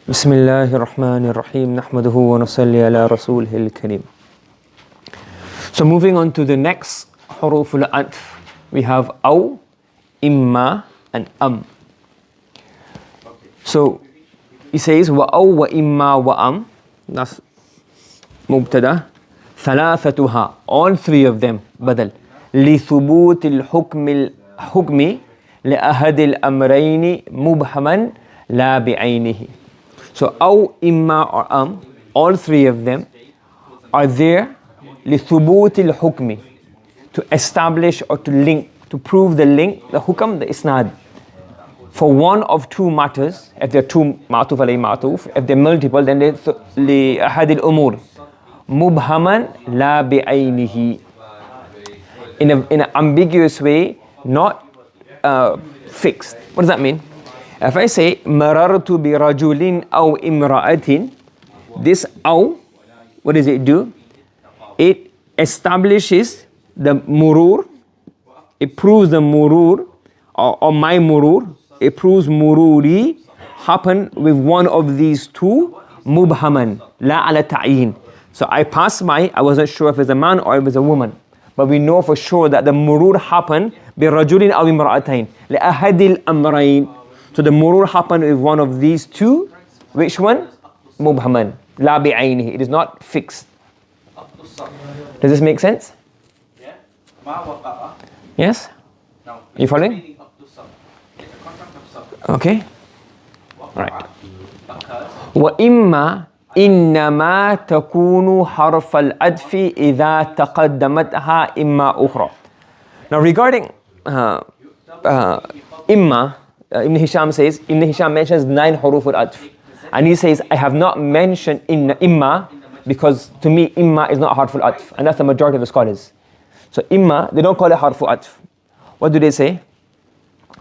بسم الله الرحمن الرحيم نحمده ونصلي على رسوله الكريم. So moving on to the next حروف العطف, we have أو, إما and So he says وأو وإما وأم, that's مبتدا. ثلاثتها, all three of them بدل لثبوت الحكم لأحد الأمرين مبهما لا بعينه. So أو, إما or all three of them are there لثبوت الحكم, to establish or to link, to prove the link, the hukam, the isnad, for one of two matters. If they're two, ma'tuf alayhi ma'tuf. If they're multiple, then they're لأحد الأمور مبهما لا بعينه, in an ambiguous way, not fixed. What does that mean? If I say مررت برجل أو امرأة, this أو, what does it do? It establishes the murur, it proves the murur, or my murur, it proves mururi happen with one of these two, mubhaman, la ala ta'yin. So I passed by, I wasn't sure if it's a man or if it's a woman, but we know for sure that the murur happened برجل أو امرأتين لأحد الأمرين. So the murur happened with one of these two. Which one? Mubhaman, la bi'aynihi. It is not fixed. Does this make sense? Yes? You following? Okay. Right. وإما إنما تكون حرف العطف إذا تقدمتها إما أخرى. Now regarding إما, Ibn Hisham says, Ibn Hisham mentions 9 huruf al-atf, and he says, I have not mentioned imma because to me imma is not harf al-atf, and that's the majority of the scholars. So imma, they don't call it harf al-atf. What do they say?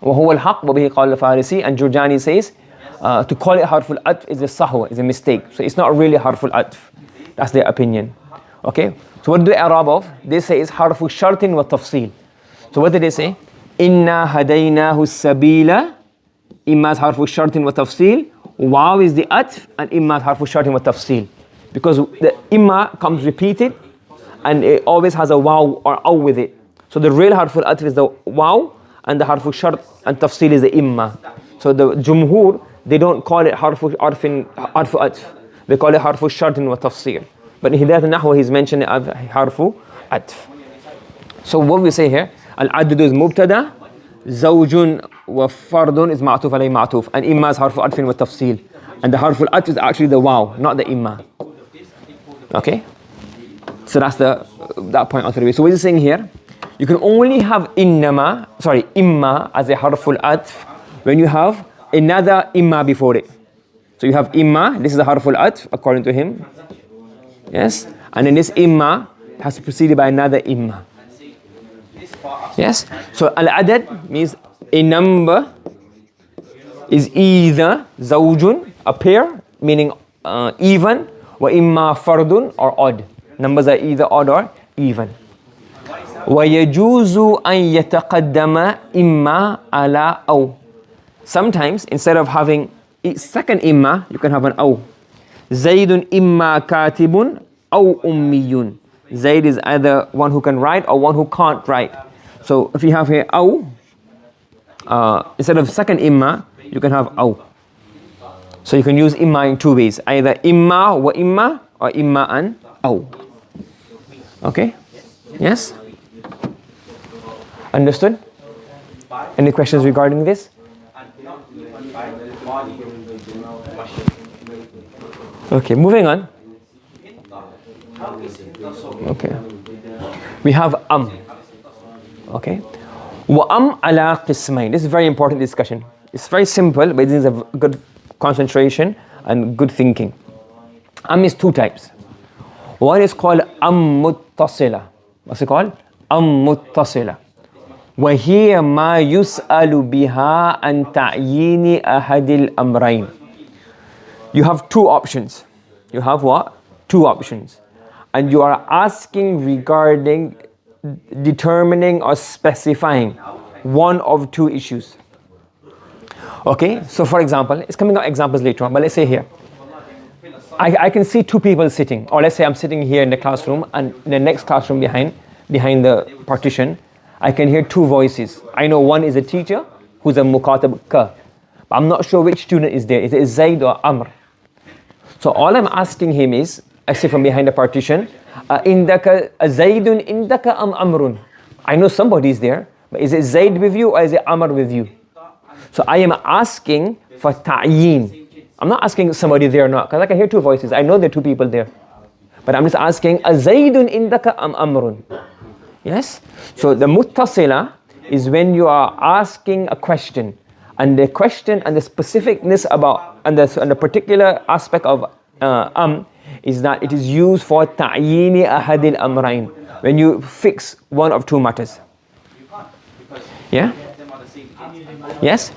وهو الحق وبه قال الفارسي, and Jurjani says to call it harf al-atf is a sahwa, is a mistake. So it's not really harf al-atf. That's their opinion. Okay? So what do the Arab of? They say it's harf al-shartin wa tafsil. So what did they say? Inna hadaynahu sabila. Imma is harfu shartin wa tafsil. Waw is the atf, and imma is harfu shartin wa tafsil. Because the imma comes repeated and it always has a waw or aw with it. So the real harfu atf is the waw, and the harfu shart and tafsil is the imma. So the jumhur, they don't call it harfu atf. They call it harfu shartin wa tafsil. But in Hidayatun Nahw he's mentioned it as harfu atf. So what we say here, al-addu is mubtada, zawjun wa fardun is ma'tuf alayhi ma'tuf, and imma is harfu atfin wa tafsil. And the harfu al-atf is actually the waw, not the imma. Okay? So that's that point out of the way. So what is he saying here? You can only have imma as a harfu al-atf when you have another imma before it. So you have imma, this is a harfu al-atf according to him. Yes? And then this imma has to be preceded by another imma. Yes? So al-adad means a number is either zawjun, a pair, meaning even, wa imma fardun, or odd. Numbers are either odd or even. وَيَجُوزُ أَن يَتَقَدَّمَ إِمَّا عَلَى أَوْ. Sometimes, instead of having a second imma, you can have an aw. Zaydun imma katibun aw ummiyun. Zayd is either one who can write or one who can't write. So if you have here aw, instead of second imma, you can have aw. So you can use imma in two ways, either imma wa imma or imma and aw. Okay? Yes? Understood? Any questions regarding this? Okay, moving on. Okay. We have Okay. Wa ala qismayn. This is a very important discussion. It's very simple, but it is a good concentration and good thinking. Is 2 types. One is called muttasila. What's it called? Muttasila. وهي ما يسأل بها عن تعيين أحد الأمرين. You have 2 options. You have what? 2 options. And you are asking regarding determining or specifying one of 2 issues. Okay, so for example, it's coming out examples later on, but let's say here, I can see two people sitting, or let's say I'm sitting here in the classroom, and in the next classroom behind the partition, I can hear two voices. I know one is a teacher who's a muqatab ka, but I'm not sure which student is there. Is it Zaid or Amr? So all I'm asking him is, I see from behind the partition, indaka Zaidun indaka am Amrun? I know somebody is there, but is it Zaid with you or is it Amr with you? So I am asking for ta'yin. I'm not asking somebody there or not, because I can hear two voices. I know there are two people there. But I'm just asking, Zaidun indaka am Amrun? Yes? So the muttasila is when you are asking a question, and the question and the specificness about, and the particular aspect of is that it is used for ta'yini ahadil amrain, when you fix one of two matters. Yeah? Yes?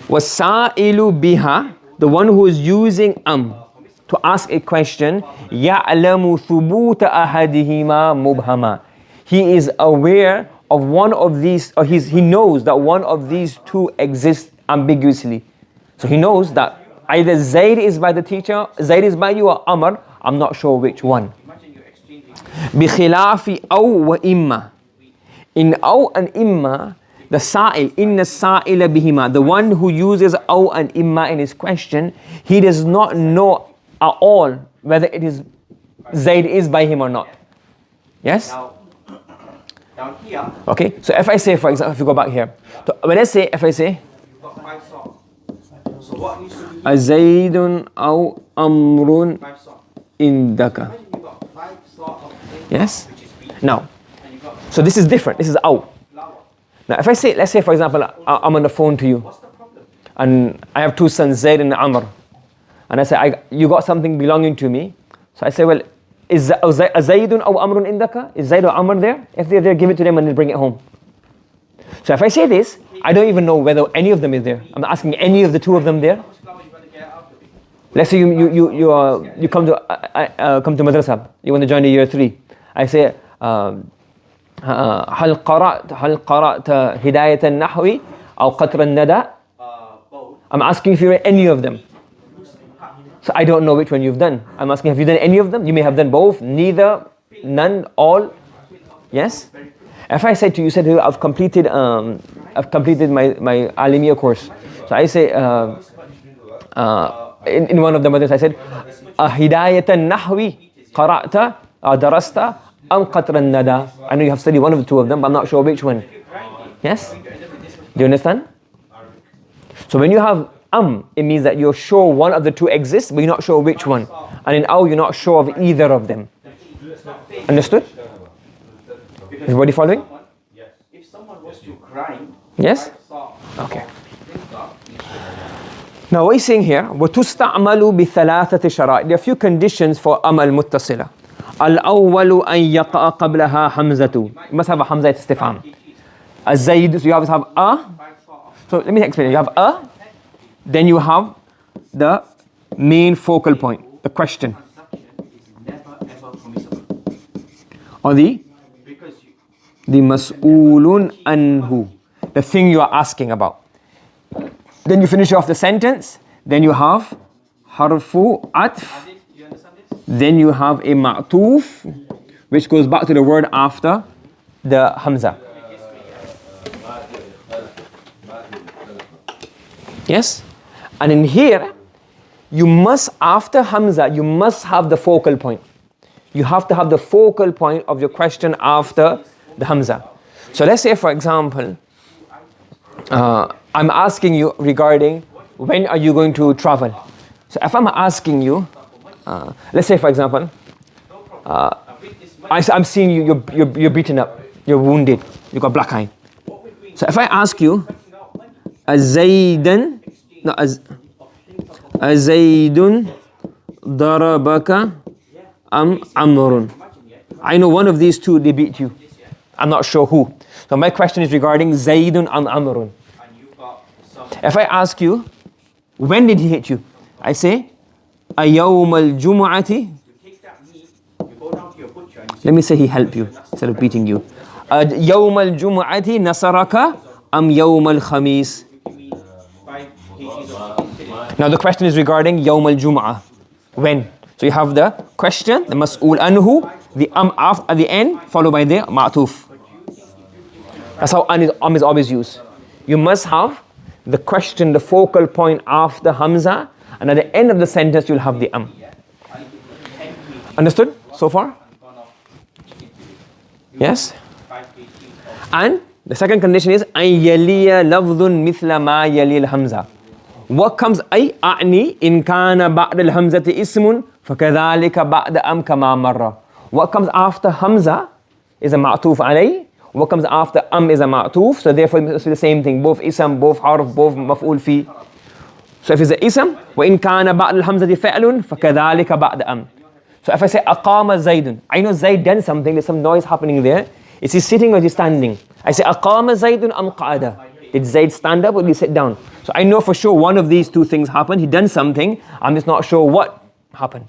Wasa'ilu biha, the one who is using to ask a question, ya'lamu thubuta ahadihima mubhama. He is aware of one of these, or he knows that one of these two exists ambiguously. So he knows that either Zaid is by the teacher, Zaid is by you, or Amr, I'm not sure which one. بِخِلَافِ أَوْ وَإِمَّا. In أَوْ and إِمَّا, the sa'il, inna sa'ila bihima, the one who uses aw and imma in his question, he does not know at all whether it is Zaid is by him or not. Yes? Down here. Okay, so if I say, for example, if you go back here, so when I say, if I say, You've got 5 socks. So what needs to be Zaidun aw amrun 5 socks. indaka. Imagine you've got 5 socks of things, Yes? which is wheat. Now, And you've got so this is different. This is aw. flour. Now, if I say, let's say, for example, I'm on the phone to you, What's the problem? and I have two sons, Zaid and Amr, and I say, you got something belonging to me. So I say, well, is Zaidun aw Amrun indaka? Is Zaid or Amr there? If they're there, give it to them and then bring it home. So if I say this, I don't even know whether any of them is there. I'm asking any of the two of them there. How much flour you got to get out of it? Let's say you come to madrasa. You want to join the year 3. I say, هل قرأت هداية النحو أو قطر الندى? Bowl. I'm asking if you read any of them. So I don't know which one you've done. I'm asking, have you done any of them? You may have done both, neither, none, all. Yes? If I said to you, I've completed my Alimiya course. So I say, in one of the madrasas, I said, Hidayatun Nahw qara'ta darasta am qatr an-nada. I know you have studied one of the two of them, but I'm not sure which one. Yes? Do you understand? So when you have it means that you're sure one of the two exists, but you're not sure which one. And in aw, you're not sure of either of them. Understood? Everybody following? If someone was to grind Yes? 5 socks Okay. of Now what he's saying here, وَتُسْتَعْمَلُ بِثَلَاثَةِ شَرَائِطِ. There are a few conditions for al-muttasila. الأول أن يقع قبلها حمزة. You must have a hamza istifham. الزيد, so you always have a. So let me explain. You have a, then you have the main focal point, the question. Or the mas'ulun anhu, the thing you are asking about. Then you finish off the sentence, then you have harfu atf, then you have a ma'tuf, which goes back to the word after the hamza. Yes? And in here, you must, after hamza, you must have the focal point. You have to have the focal point of your question after the hamza. So let's say, for example, I'm asking you regarding when are you going to travel. So if I'm asking you, let's say, for example, I'm seeing you're beaten up, you're wounded, you got black eye. So if I ask you, Zaidun darabaka am Amrun. I know one of these two, they beat you. I'm not sure who. So my question is regarding Zaidun am Amrun. If I ask you, when did he hit you? I say, Ayawm al-Jumu'ati. Let me say he helped you instead of beating you. Yawm al-Jumu'ati nasaraka am Yawm al-Khamis. Now the question is regarding Yawm al-Jum'ah. When? So you have the question, the mas'ul anhu, the at the end, followed by the ma'tuf. That's how is always used. You must have the question, the focal point after hamza, and at the end of the sentence you'll have the Understood so far? Yes? And the second condition is أن يلي لفظ مثل ما يلي الهمزة. What comes أعني إن كان بعد الهمزة اسم فكذلك بعد كما مر. What comes after hamza is a ma'tuf عليه. What comes after is a ma'tuf. So therefore it must be the same thing. Both ism, both harf, both maf'ul fi. So if it's an ism, وإن كان بعد الهمزة فعل فكذلك بعد So if I say أقام زيد, I know Zayd done something, there's some noise happening there. Is he sitting or is he standing? I say أقام زيد أم قعد. Did Zayd stand up or did he sit down? So I know for sure one of these two things happened. He done something, I'm just not sure what happened.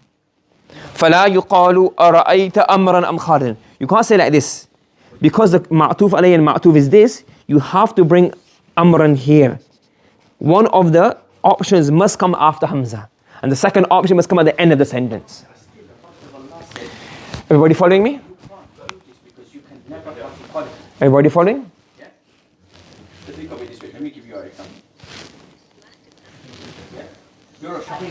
فلا يقال أرأيت أمرا أم خالدا. You can't say like this. Because the ma'tuf alayhi and ma'tuf is this, you have to bring amran here. One of the options must come after hamza. And the second option must come at the end of the sentence. Everybody following me? Everybody following? Yeah. So think of it this way. Let me give you an example. Yeah. You're a shopping.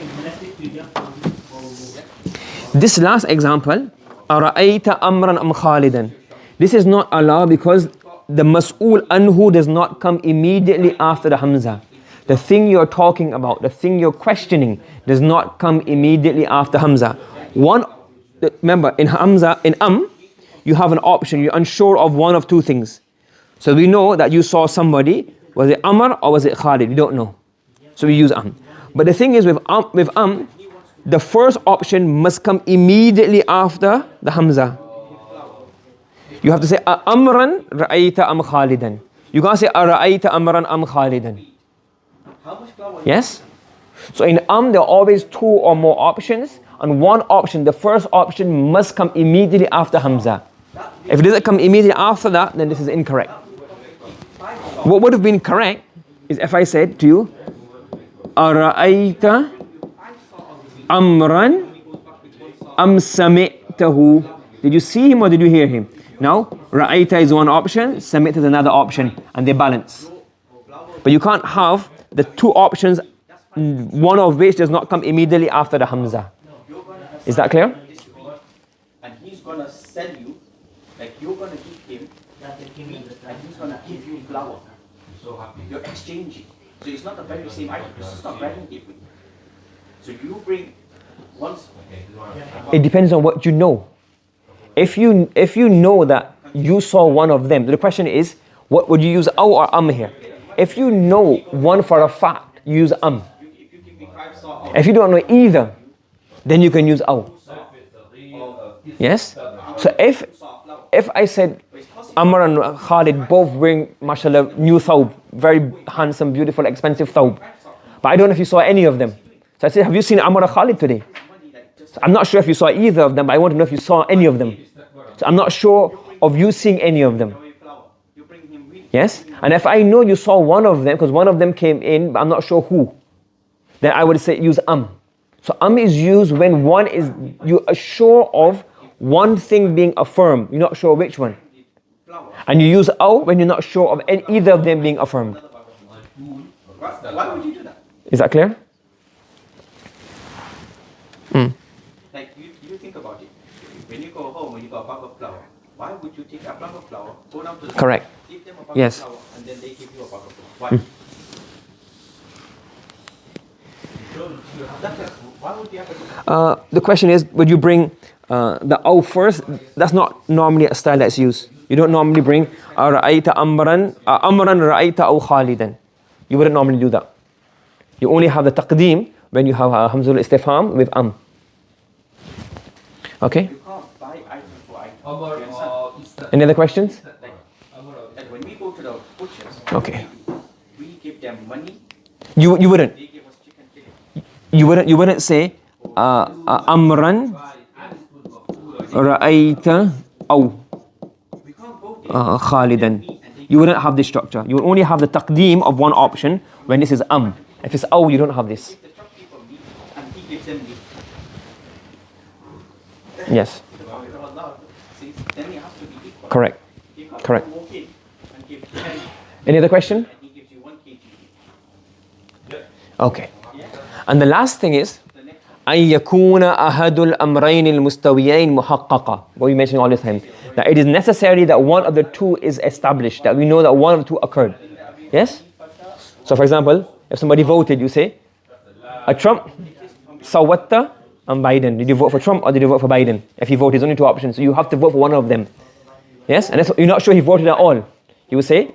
This last example, أرأيت أمرا أم خالدا. This is not allowed because the mas'ul anhu does not come immediately after the hamza. The thing you're talking about, the thing you're questioning does not come immediately after hamza. Remember, in hamza, in you have an option. You're unsure of one of two things. So we know that you saw somebody. Was it Amr or was it Khalid? We don't know. So we use But the thing is with the first option must come immediately after the hamza. You have to say Amran ra'ayta am Khalidan. You can't say Ra'ayta Amran am Khalidan. Yes? So in there are always two or more options. And one option, the first option must come immediately after hamza. If it doesn't come immediately after that, then this is incorrect. What would have been correct is if I said to you, Ara'ayta Amran am Sami'tahu. Did you see him or did you hear him? Now, Ra'ayta is one option, Sami'ta is another option, and they balance. But you can't have the two options, one of which does not come immediately after the hamza. Is that clear? And he's going to sell you, like you're going to give him, and he's going to give you flour. You're exchanging. So it's not the very same item, it's just not very different. So you bring once. It depends on what you know. If you know that you saw one of them, the question is, what would you use aw or here? If you know one for a fact, you use If you don't know either, then you can use aw. Yes? So if I said Amr and Khalid both bring, mashallah, new thawb, very handsome, beautiful, expensive thawb, but I don't know if you saw any of them. So I said, have you seen Amr and Khalid today? So I'm not sure if you saw either of them, but I want to know if you saw any of them. So I'm not sure of you seeing any of them. Yes? And if I know you saw one of them, because one of them came in, but I'm not sure who, then I would say use So is used when you are sure of one thing being affirmed. You're not sure which one. And you use aw when you're not sure of either of them being affirmed. Why would you do that? Is that clear? Like you think about it. When you go home, when you got a bag of flour, why would you take a bag of flour, go down to the Correct. store, give them a bag Yes. of flour, and then they give you a bag of flour? Why? Why would you have to do that? The question is, would you bring the aw first? That's not normally a style that's used. You don't normally bring Ra'ayta Amran Ra'ayta aw Khalidan. You wouldn't normally do that. You only have the taqdeem when you have Hamzul Istifham with Okay? You can't buy item for item. Any other questions? Like when we go to the butchers, Okay. we give them money, You wouldn't. they give us chicken. You wouldn't say Amran Ra'ayta aw We can't go there. Khalidan. You wouldn't have this structure. You would only have the taqdeem of one option when this is If it's aw, you don't have this. If the shopkeeper meet and he gives them leave, Yes, see, then you have to be equal. correct. You can't Correct. walk in and give 10 Any other question? and he gives you 1 kg. Okay. And the last thing is, The next أن يكون أحد الأمرين المستويين محققة. What we mentioned all this time. That it is necessary that one of the two is established. That we know that one of the two occurred. Yes? So for example, if somebody voted, you say, a Trump, Sawatta, and Biden. Did you vote for Trump or did you vote for Biden? If you vote, there's only 2 options. So you have to vote for one of them. Yes? And if you're not sure he voted at all, you will say,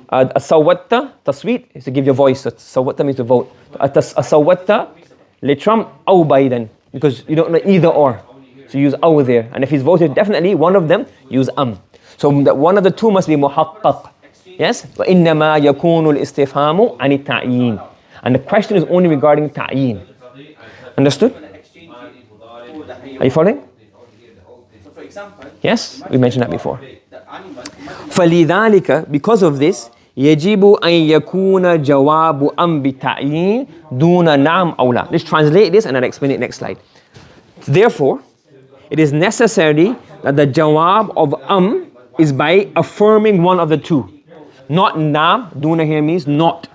a Sawatta, tasweet, is to give your voice. So Sawatta means to vote. A Sawatta, le Trump or Biden. Because you don't know either or. So use aw there. And if he's voted definitely, one of them, use So that one of the two must be muhaqqaq. Yes? وَإِنَّمَا يَكُونُ الْإِسْتِفْهَامُ عَنِ التَّعْيِينِ. And the question is only regarding ta'yin. Understood? Are you following? So for example, Yes? We mentioned that before. the animal, فَلِذَلِكَ, because of this, يَجِبُ أَن يَكُونَ جَوَابُ أَمْ بِتَعْيِينِ دُونَ نَعْمْ أَوْ لَا. Let's translate this and I'll explain it next slide. Therefore, it is necessary that the jawab of is by affirming one of the two. Not naam, duna here means not.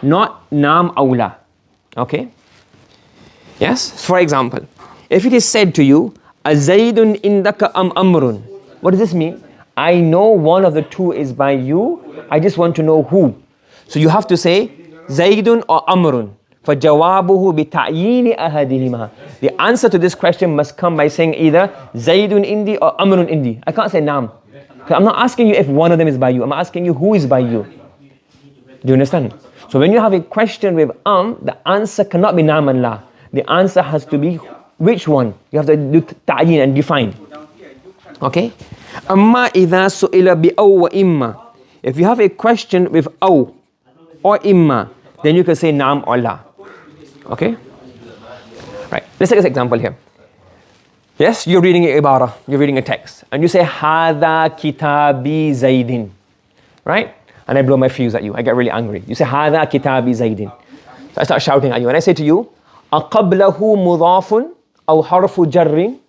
Not naam awla. Okay? Yes? For example, if it is said to you, Azaydun indaka amrun. What does this mean? I know one of the two is by you. I just want to know who. So you have to say Zaydun or Amrun. فَجَوَابُهُ بِتَعْيِينِ أَحَدِهِمَا. The answer to this question must come by saying either Zaydun indi or Amrun indi. I can't say Naam. I'm not asking you if one of them is by you. I'm asking you who is by you. Do you understand? So when you have a question with the answer cannot be Naam and La. The answer has to be which one. You have to do ta'yin and define. Okay? Amma idha su'ila bi aw wa imma. If you have a question with aw or imma, then you can say Naam or La. Okay? Right. Let's take this example here. Yes, you're reading a ibara, you're reading a text, and you say Hada kitabi Zaydin. Right? And I blow my fuse at you. I get really angry. You say Hada kitabi Zaydin. So I start shouting at you, and I say to you, Aqablahu mudafun aw harfu jarrin.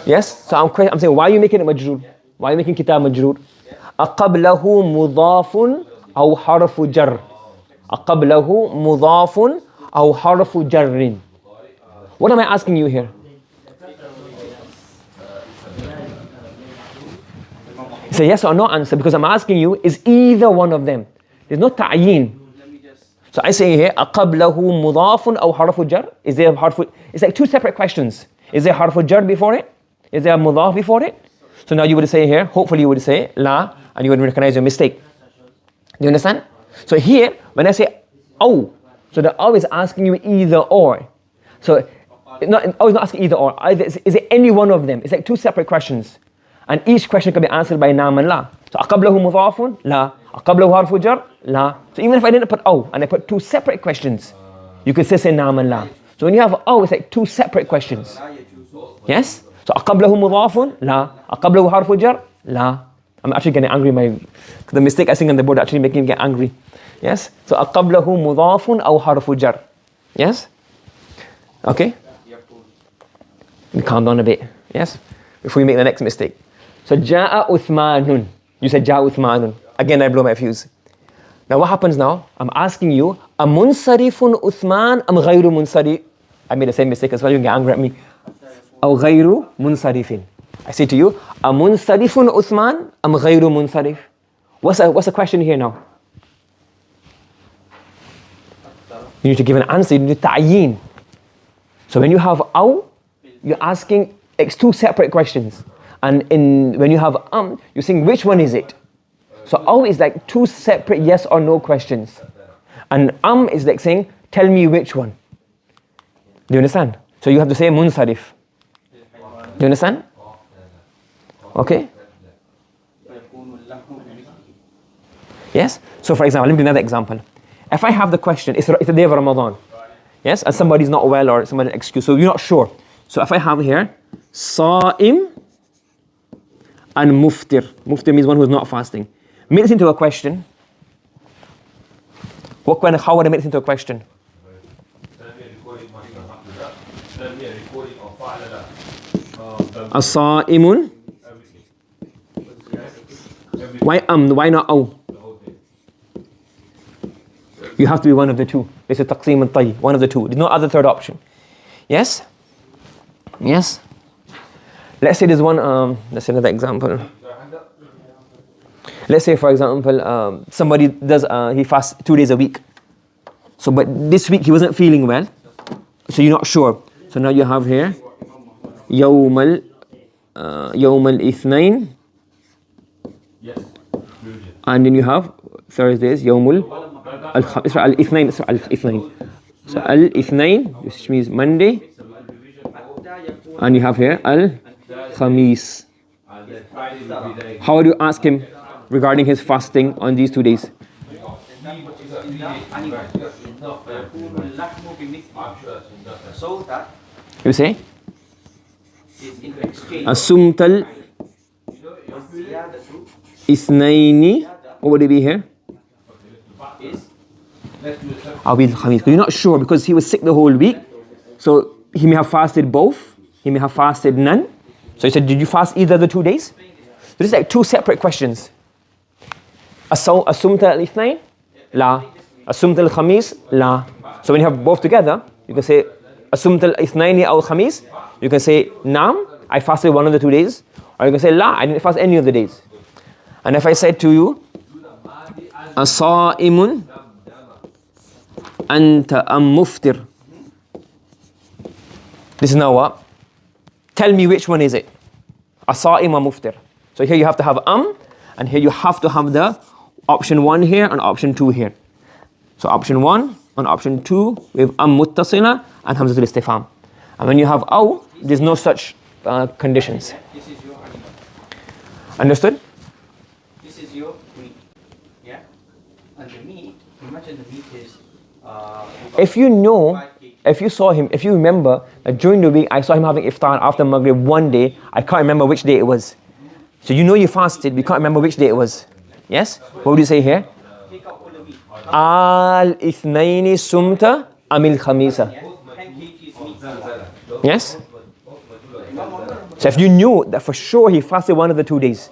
Yes? So I'm saying, why are you making it majroor? Why are you making kitab majroor? Aqablahu mudafun aw harfu jar. Aqablahu mudafun aw harfu jarrin. What am I asking you here? Say yes or no answer, because I'm asking you, is either one of them. There's no ta'yin. So I say here, aqablahu mudafun aw harfu jar. Is there a harfu? It's like two separate questions. Is there harfu jar before it? Is there a mudaf before it? So now you would say here, hopefully you would say la, and you would recognize your mistake. Do you understand? So here, when I say aw, so the aw is asking you either or. So aw is not asking either or. Either is it any one of them? It's like two separate questions. And each question can be answered by naam and la. So aqablahu mudafun, la. Aqablahu harfu jar, la. So even if I didn't put aw and I put two separate questions, you could still say naam and la. So when you have aw, it's like two separate questions. Yes? So aqablahu mudafun, la. Aqablahu harfu jar, la. I'm actually getting angry. The mistake I think on the board actually making me get angry. Yes? So aqablahu mudafun aw harfu jar. Yes? Okay? You calm down a bit. Yes? Before you make the next mistake. So ja'a Uthmanun. You said ja'a Uthmanun. Again, I blow my fuse. Now what happens now? I'm asking you, amunsarifun Uthman am ghayru munsarif? I made the same mistake as well. You can get angry at me. Aw ghayru munsarifin. I say to you, amunsarifun Uthman am ghayru munsarif? What's the question here now? You need to give an answer. You need to ta'yin. So when you have aw, you're asking, it's two separate questions. And when you have you're saying which one is it? So aw is like two separate yes or no questions. And is like saying, tell me which one. Do you understand? So you have to say munsarif. Do you understand? Okay? Yes? So for example, let me give another example. If I have the question, it's the day of Ramadan. Yes? And somebody's not well or somebody's excuse. So you're not sure. So if I have here, Sa'im and Muftir. Muftir means one who's not fasting. Make this into a question. How would I make it into a question? As-sa'imun. Why Why not aw? You have to be one of the two. This is taqsim al-tayy, one of the two. There's no other third option. Yes? Yes? Let's say there's one, let's say another example. Let's say, for example, somebody does, he fasts 2 days a week. So, but this week he wasn't feeling well. So you're not sure. So now you have here, Yawm al-Ithnain. And then you have Thursdays, Yawm al-Ithnain. So al-Ithnain, which means Monday. And you have here al-Khamis. How do you ask him regarding his fasting on these 2 days? So that You say? is in exchange. Asumtal Ithnaini. What would it be here? I'll be Khamis. But you're not sure because he was sick the whole week. So he may have fasted both. He may have fasted none. So he said, did you fast either of the 2 days? So this is like two separate questions. Asumta al-Ithnain? La. Asumta al-Khamis? La. So when you have both together, you can say Asumta al-Ithnaini aw al-Khamis. You can say Naam, I fasted one of the 2 days. Or you can say La, I didn't fast any of the days. And if I said to you, As-sa'imun anta am muftir. This is now what? Tell me which one is it. As-sa'im or muftir. So here you have to have and here you have to have the option 1 here and option 2 here. So option 1 and option 2 with muttasila and hamzatul istifham. And when you have aw, there's no such conditions. This is your animal. Understood? This is your meat. Yeah? And the meat, imagine the meat is If you know, if you saw him, if you remember that during the week I saw him having iftar after Maghrib one day, I can't remember which day it was. So you know you fasted, but you can't remember which day it was. Yes? What would you say here? take out all the meat. Al-Ithnaini sumta amil khamisa. 10 kgs meat. Yes? So if you knew that for sure he fasted one of the 2 days,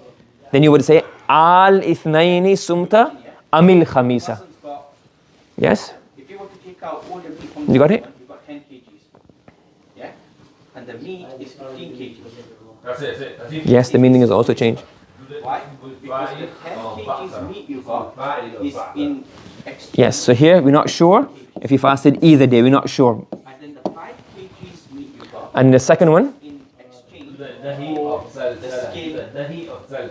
then you would say Al-Ithnaini sumta amil khamisa. Yes? If you want to take out all the meat from You got it? you got 10 kgs. Yeah? And the meat is 15 kgs. Yes, the meaning is also changed. Why? Because the 10 kgs meat you got is in exchange. Yes, so here we're not sure if he fasted either day, we're not sure. And then the 5 kgs meat you got And the second one? in exchange for the skin,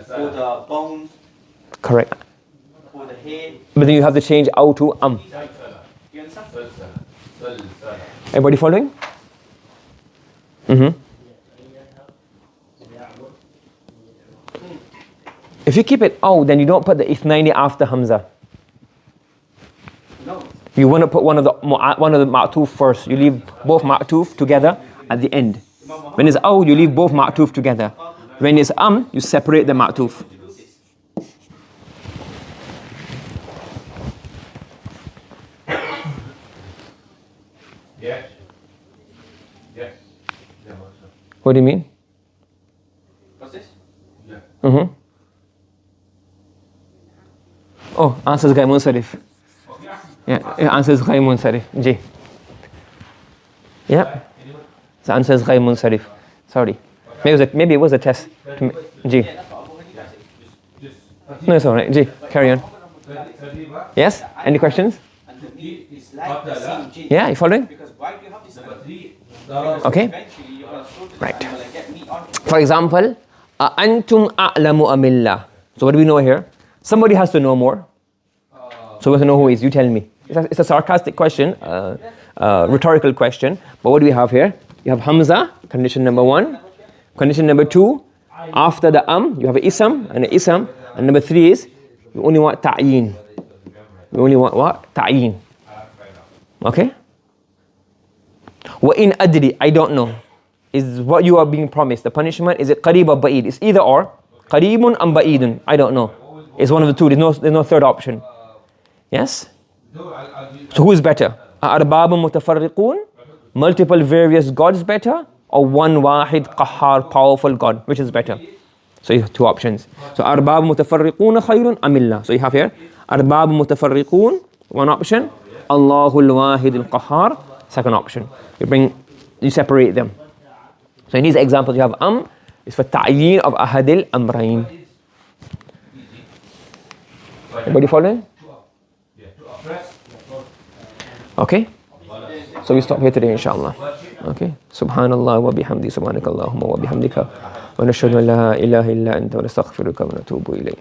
for the bones, Correct. for the hair. But then you have to change aw to You understand? Everybody following? If you keep it aw, then you don't put the ithnaini after hamza. No. You want to put one of the ma'tuf first. You leave both ma'tuf together at the end. When it's aw, you leave both ma'tuf together. When it's you separate the ma'tuf. Yes. Yes. What do you mean? What's this? Oh, answer is Ghayr Munsarif. Yeah, answer is Ghayr Munsarif. Ji. Yeah. The answer is Ghayr Munsarif. Sorry. Maybe it was a test. Ji. No, it's alright. Ji, carry on. Yes? Any questions? And the meat is like the same gene. Yeah, you following? Because why do you have this number? Okay. Eventually you're going to sort it Right. and you're going to get meat on it. For example, Antum a'lamu amillah. So what do we know here? Somebody has to know more. So we have to know who is. You tell me. It's a sarcastic question, rhetorical question. But what do we have here? You have Hamza, condition number 1. Condition number 2, after the you have an ism and an ism. And number 3 is, we only want ta'yin. We only want what? Ta'yin. Okay? Wa in adri, I don't know. Is what you are being promised. The punishment, is it qareeb or ba'id? It's either or. Qareebun am ba'idun. I don't know. It's one of the two. There's no third option. Yes? So who is better? Arbabun mutafarriqun, multiple various gods better, or one wahid qahhar, powerful God? Which is better? So you have two options. So arbabun mutafarriqun khayrun amillah. So you have here arbabun mutafarriqun, one option. Allahul wahid al-qahhar, second option. You separate them. So in these examples you have is for ta'yeen of ahadil amrayn. Everybody following? Okay. So we stop here today inshallah. Okay. Subhanallah wa bihamdi subhanakallahumma wa bihamdika wa nashhadu an la ilaha illa anta wa nastaghfiruka wa natubu ilayk.